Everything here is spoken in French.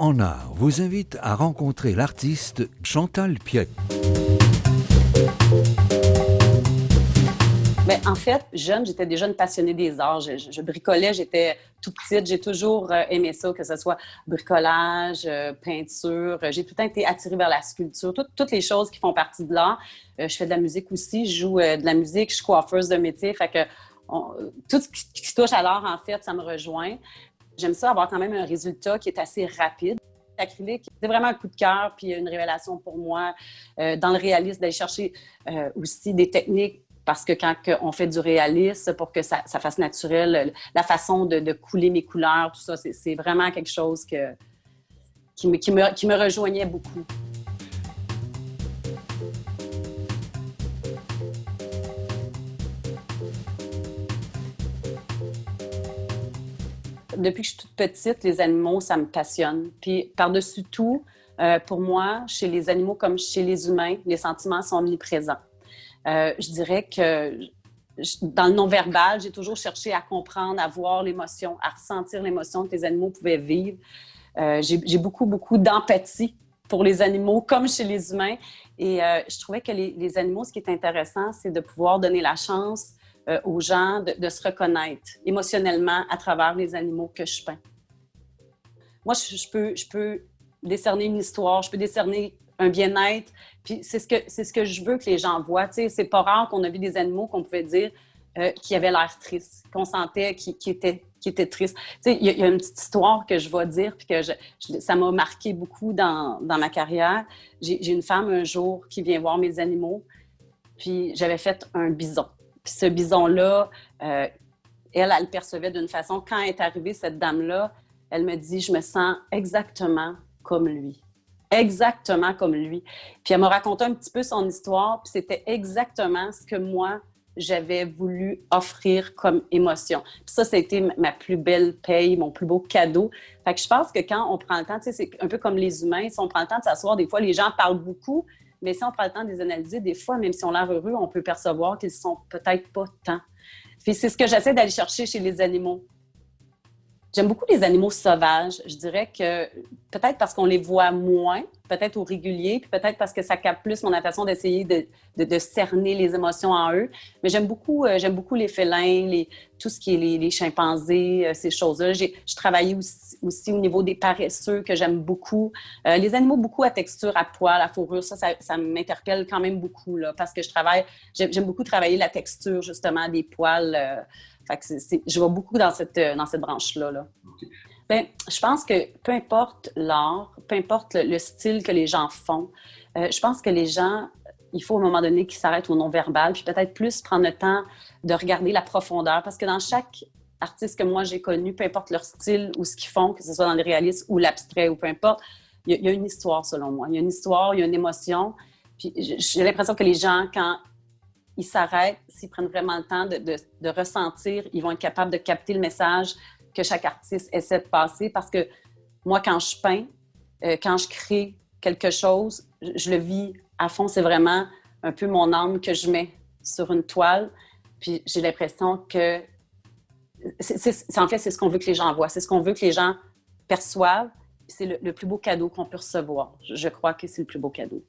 en art vous invite à rencontrer l'artiste Chantal Piette. Bien, en fait, jeune, j'étais déjà une passionnée des arts. Je bricolais, j'étais tout petite. J'ai toujours aimé ça, que ce soit bricolage, peinture. J'ai tout le temps été attirée vers la sculpture, toutes les choses qui font partie de l'art. Je fais de la musique aussi. Je joue de la musique. Je suis coiffeuse de métier. Fait que tout ce qui touche à l'art, en fait, ça me rejoint. J'aime ça avoir quand même un résultat qui est assez rapide. L'acrylique, c'est vraiment un coup de cœur puis une révélation pour moi. Dans le réalisme, d'aller chercher aussi des techniques. Parce que quand on fait du réalisme, pour que ça fasse naturel, la façon de couler mes couleurs, tout ça, c'est vraiment quelque chose qui me rejoignait beaucoup. Depuis que je suis toute petite, les animaux, ça me passionne. Puis par-dessus tout, pour moi, chez les animaux comme chez les humains, les sentiments sont omniprésents. Je dirais que dans le non-verbal, j'ai toujours cherché à comprendre, à voir l'émotion, à ressentir l'émotion que les animaux pouvaient vivre. J'ai beaucoup d'empathie pour les animaux, comme chez les humains. Et je trouvais que les animaux, ce qui est intéressant, c'est de pouvoir donner la chance aux gens de se reconnaître émotionnellement à travers les animaux que je peins. Moi, je peux décerner une histoire, je peux décerner un bien-être. Puis c'est ce que je veux que les gens voient. Tu sais, c'est pas rare qu'on a vu des animaux qu'on pouvait dire qui avaient l'air tristes, qu'on sentait qui étaient tristes. Tu sais, il y a une petite histoire que je vais dire, puis que ça m'a marqué beaucoup dans ma carrière. J'ai une femme un jour qui vient voir mes animaux, puis j'avais fait un bison. Puis ce bison-là, elle percevait d'une façon. Quand est arrivée cette dame-là, elle me dit « Je me sens exactement comme lui. » Exactement comme lui. Puis elle m'a raconté un petit peu son histoire, puis c'était exactement ce que moi, j'avais voulu offrir comme émotion. Puis ça a été ma plus belle paye, mon plus beau cadeau. Fait que je pense que quand on prend le temps, tu sais, c'est un peu comme les humains, si on prend le temps de s'asseoir, des fois, les gens parlent beaucoup, mais si on prend le temps de les analyser, des fois, même si on a l'air heureux, on peut percevoir qu'ils sont peut-être pas tant. Puis c'est ce que j'essaie d'aller chercher chez les animaux. J'aime beaucoup les animaux sauvages. Je dirais que peut-être parce qu'on les voit moins, peut-être au régulier, puis peut-être parce que ça capte plus mon attention d'essayer de cerner les émotions en eux. Mais j'aime beaucoup les félins, tout ce qui est les chimpanzés, ces choses-là. Je travaillais aussi au niveau des paresseux que j'aime beaucoup. Les animaux beaucoup à texture, à poil, à fourrure, ça m'interpelle quand même beaucoup là, parce que j'aime beaucoup travailler la texture justement des poils. Fait que je vais beaucoup dans cette branche-là. Là. Okay. Bien, je pense que peu importe l'art, peu importe le style que les gens font, je pense que les gens, il faut à un moment donné qu'ils s'arrêtent au non-verbal, puis peut-être plus prendre le temps de regarder la profondeur. Parce que dans chaque artiste que moi j'ai connu, peu importe leur style ou ce qu'ils font, que ce soit dans le réalisme ou l'abstrait ou peu importe, il y a une histoire selon moi. Il y a une histoire, il y a une émotion. Puis j'ai l'impression que les gens, quand ils s'arrêtent, s'ils prennent vraiment le temps de ressentir, ils vont être capables de capter le message que chaque artiste essaie de passer. Parce que moi, quand je peins, quand je crée quelque chose, je le vis à fond. C'est vraiment un peu mon âme que je mets sur une toile. Puis j'ai l'impression que... en fait, c'est ce qu'on veut que les gens voient. C'est ce qu'on veut que les gens perçoivent. Puis c'est le plus beau cadeau qu'on peut recevoir. Je crois que c'est le plus beau cadeau.